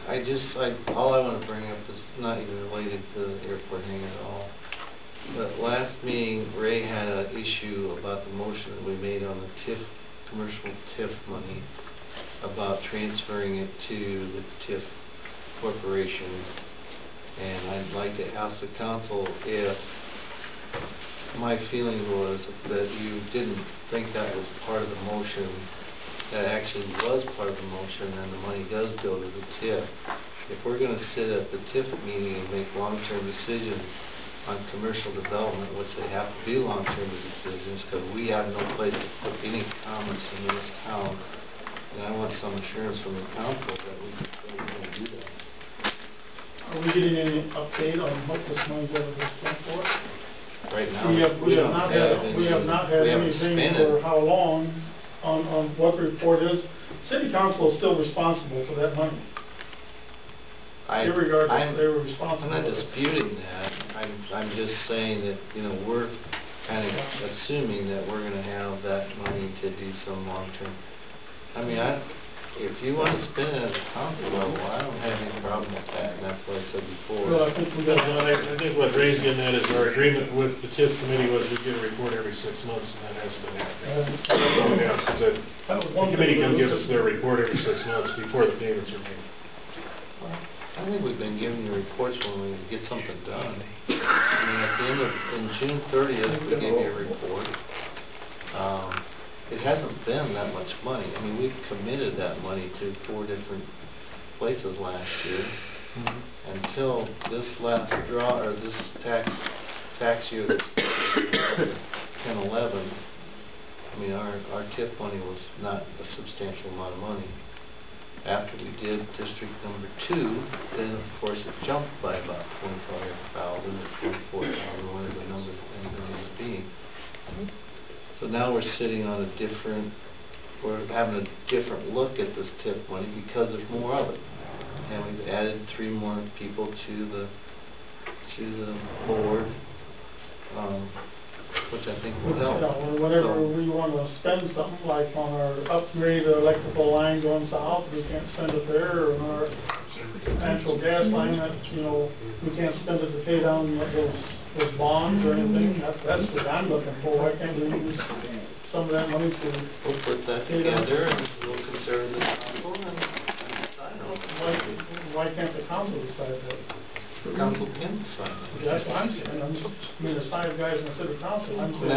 all I want to bring up is not even related to the airport hangar at all. But last meeting, Ray had an issue about the motion that we made on the TIF, commercial TIF money, about transferring it to the TIF corporation. And I'd like to ask the council if my feeling was that you didn't think that was part of the motion. That actually was part of the motion, and the money does go to the TIF. If we're going to sit at the TIF meeting and make long-term decisions on commercial development, which they have to be long-term decisions, because we have no place to put any commerce in this town, and I want some assurance from the council that we're going to do that. Are we getting any update on what this money's ever been spent for? Right now, we have not had anything for how long on what the report is. City council is still responsible for that money. Irregardless, they were responsible. I'm not disputing that. I'm just saying that, you know, we're kind of assuming that we're going to have that money to do some long-term. I mean, if you want to spend it at the council level, I don't have any problem with that, and that's what I said before. Well, I think what Ray's getting at is our agreement with the TIF committee was we get a report every 6 months, and that hasn't been happening. The committee can give us their report every 6 months before the payments are made. I think we've been giving you reports when we get something done. I mean, at the end of, in June 30th, we gave you a report. It hasn't been that much money. I mean, we've committed that money to 4 different places last year. Until this last draw, or this tax year, 10-11, I mean, our TIF money was not a substantial amount of money. After we did District number 2, then of course it jumped by about 25,000 or 24,000, whatever the number ended up being. So now we're sitting on a different, we're having a different look at this TIF money because there's more of it. And we've added 3 more people to the board, which I think will help. Whenever we want to spend something, like on our upgrade electrical line going south, we can't spend it there, or on our natural gas line, that, you know, we can't spend it to pay down those bonds or anything. That's what I'm looking for. Why can't we use some of that money to... We'll put that together and we'll consider the council and decide on it. Why can't the council decide that? The council can decide. That's what I'm saying. I mean, there's 5 guys in the city council. I'm saying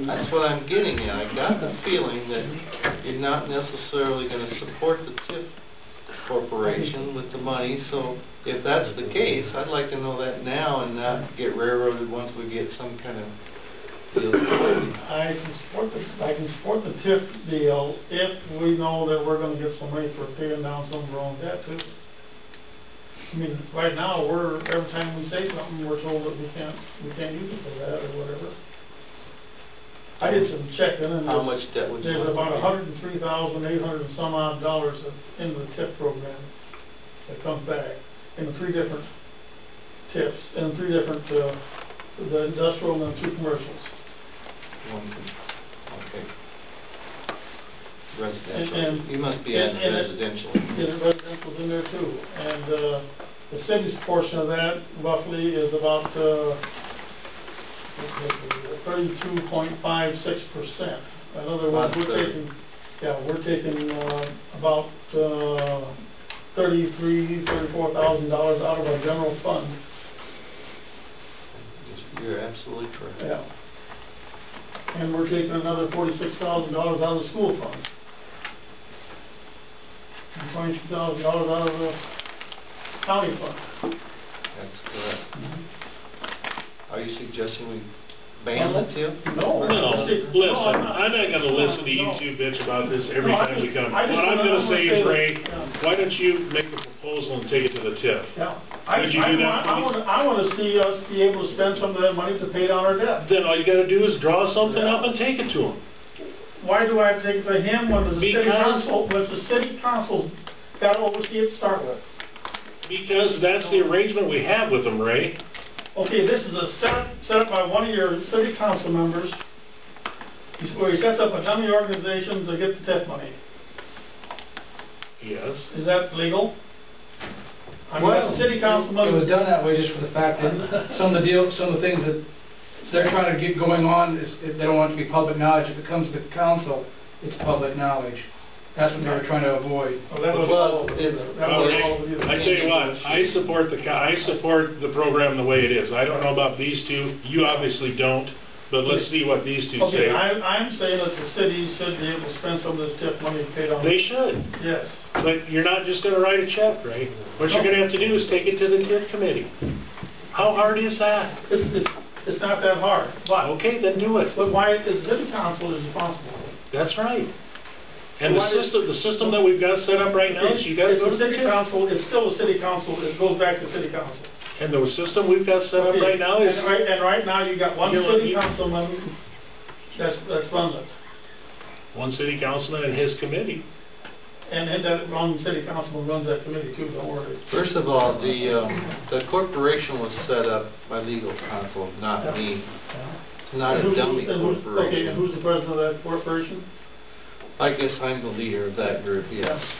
that's what I'm getting at. I got the feeling that you're not necessarily going to support the TIF corporation with the money. So if that's the case, I'd like to know that now and not get railroaded once we get some kind of deal. I can support the TIF deal if we know that we're going to get some money for paying down some of our own debt too. I mean, right now, every time we say something, we're told that we can't use it for that or whatever. I did some checking, and how much debt would you there's about $103,800 and some odd dollars in the TIF program that comes back in the 3 different TIFs, and 3 different, the industrial and the 2 commercials. Okay. Residential. You must be adding residential. Yeah, the residential's in there too. And the city's portion of that roughly is about 32.56%. In other words, we're taking about $34,000 out of our general fund. You're absolutely correct. Yeah. And we're taking another $46,000 out of the school fund. And $22,000 out of the county fund. That's correct. Are you suggesting we ban the TIF? No, listen, I'm not going to listen to you 2 bitch about this every time we come. What I'm going to say is, Ray, why don't you make a proposal and take it to the TIF? Yeah. I want to see us be able to spend some of that money to pay down our debt. Then all you got to do is draw something up and take it to him. Why do I have to take it to him when the city council's got to oversee it to start with? Because that's the arrangement we have with them, Ray. Okay, this is a set up by one of your city council members, where he sets up a dummy organization to get the TIF money. Yes. Is that legal? I mean, Well, as a city councilman. It was done that way just for the fact that some of the things that they're trying to get going on, they don't want it to be public knowledge. If it comes to the council, it's public knowledge. That's what they were trying to avoid. Well, that was Well, all, it's- that was all of you. I tell you what, I support the program the way it is. I don't know about these two. You obviously don't, but let's see what these two Okay, say. I'm saying that the city should be able to spend some of this TIF money paid on. They should, Yes. but you're not just gonna write a check, right? What you're gonna have to do is take it to the TIF committee. How hard is that? It's not that hard. Why? Okay, then do it. But why is city council is responsible? That's right. And So the system that we've got set up right now is you gotta go to It's the a city TIF. council, it's still a city council, it goes back to city council. And the system we've got set up Okay, right now is, And right now, you got one You know, city you- councilman that's runs it. one city councilman and his committee. And that one city councilman runs that committee too, don't worry. First of all, the corporation was set up by legal counsel, not me. It's not a dummy Okay, and corporation. who's the president of that corporation? I guess I'm the leader of that group, yes.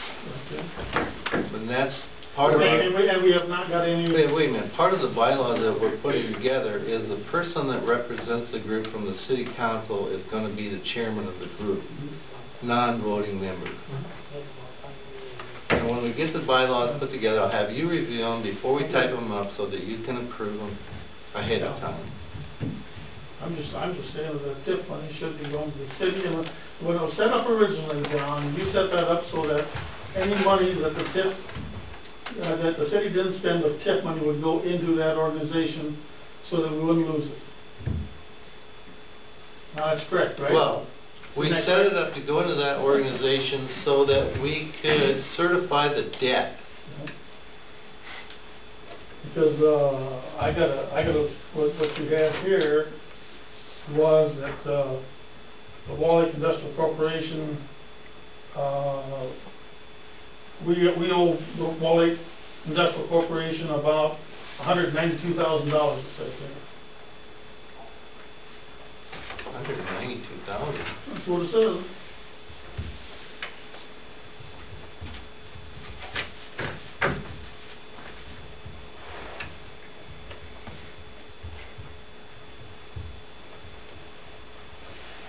And that's part of Okay, our, and we have not got any. wait a minute, part of the bylaw that we're putting together is the person that represents the group from the city council is gonna be the chairman of the group, non-voting member. And when we get the bylaws put together, I'll have you review them before we type them up so that you can approve them ahead of time. I'm just saying that the TIF money should be going to the city, and when it was set up originally, John, you set that up so that any money that the TIF, that the city didn't spend, the TIF money would go into that organization so that we wouldn't lose it. Now, that's correct, right? Well, we set it up to go into that organization so that we could certify the debt. Because what you have here was that the Wall Lake Industrial Corporation, we owe the Wall Lake Industrial Corporation about $192,000, it says there. 192,000. That's what it says.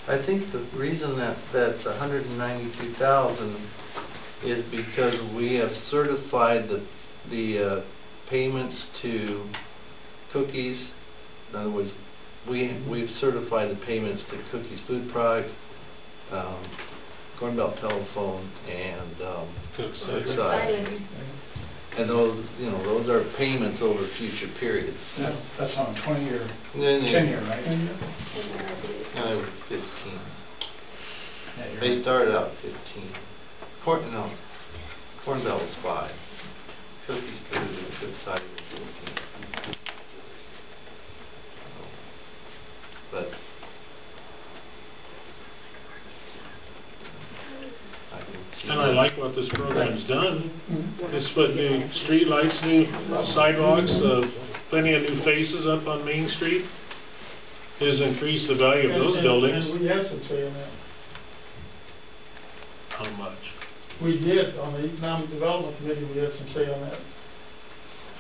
I think the reason that that's 192,000 is because we have certified the payments to Cookies. In other words, we've certified the payments to Cookies Food Product, Corn Belt Telephone, and Cookside. And those, those are payments over future periods. Yeah, that's on a 20-year, And then 10-year, right? they were 15. Yeah, you're They right. started out 15. Corn Belt was 5. Cookies Food and Cookside were 15. But I can see. And I like what this program's done. It's put new street lights, new sidewalks, plenty of new faces up on Main Street. It has increased the value of those buildings. And we had some say in that. How much? We did, on the Economic Development Committee, we had some say on that.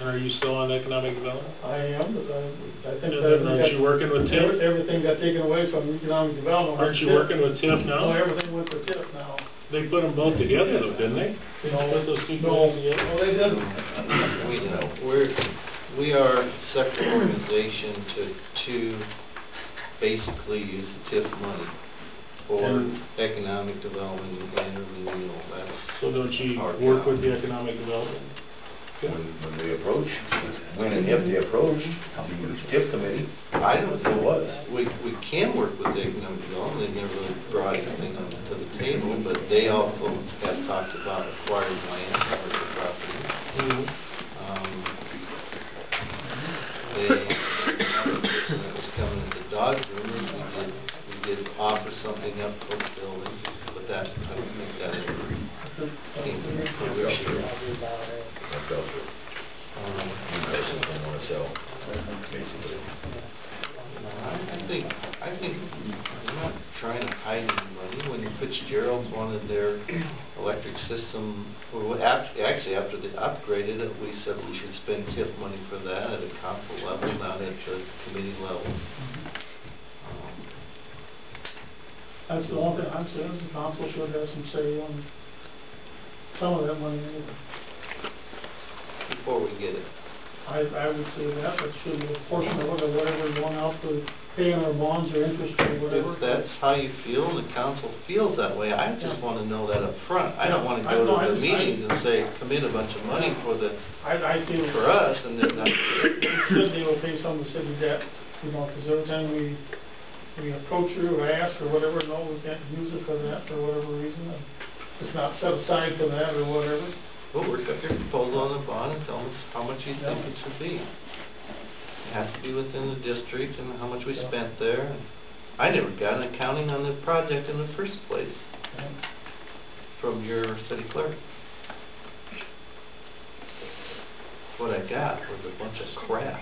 And are you still on economic development? I am, but I think And then aren't you working with TIF? everything got taken away from economic development. Aren't you working with TIF No, now? everything went to TIF now. They put them both together though, didn't they? They put those two No, things together? no, they didn't. We are a separate organization to basically use the TIF money for And- economic development and renewal. That's So don't you work with the economic development? When they approached, when and if they approached, the TIF committee, I don't it know. was. We can work with the economic development. They've never really brought anything to the table, but they also have talked about acquired land, commercial property. The person that was coming into Dodge rumors, we did offer something up for the building, but that, I don't think that ever came to fruition. You persons don't want to sell, basically. I think we're not trying to hide any money. When the Fitzgeralds wanted their electric system, or actually after they upgraded it, we said we should spend TIF money for that at a council level, not at the committee level. That's the only thing I'm saying is the council should have some say on some of that money anyway. Before we get it. I would say that should be a portion of it or whatever is going out for paying our bonds or interest or whatever. If that's how you feel and the council feels that way, I just want to know that up front. I don't want to go to the meetings and say, commit a bunch of money for I feel for us and then not. we should be able to pay some of the city debt, you know, because every time we approach you or ask or whatever, no, we can't use it for that for whatever reason. And it's not set aside for that or whatever. Well, work up your proposal on the bond and tell us how much you think it should be. It has to be within the district and how much we spent there. I never got an accounting on the project in the first place from your city clerk. What I got was a bunch of crap.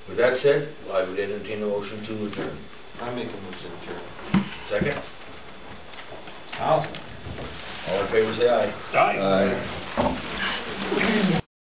With that said, I would entertain a motion to adjourn. I make a motion to adjourn. Second? I'll All in favor, say aye. Aye. Aye.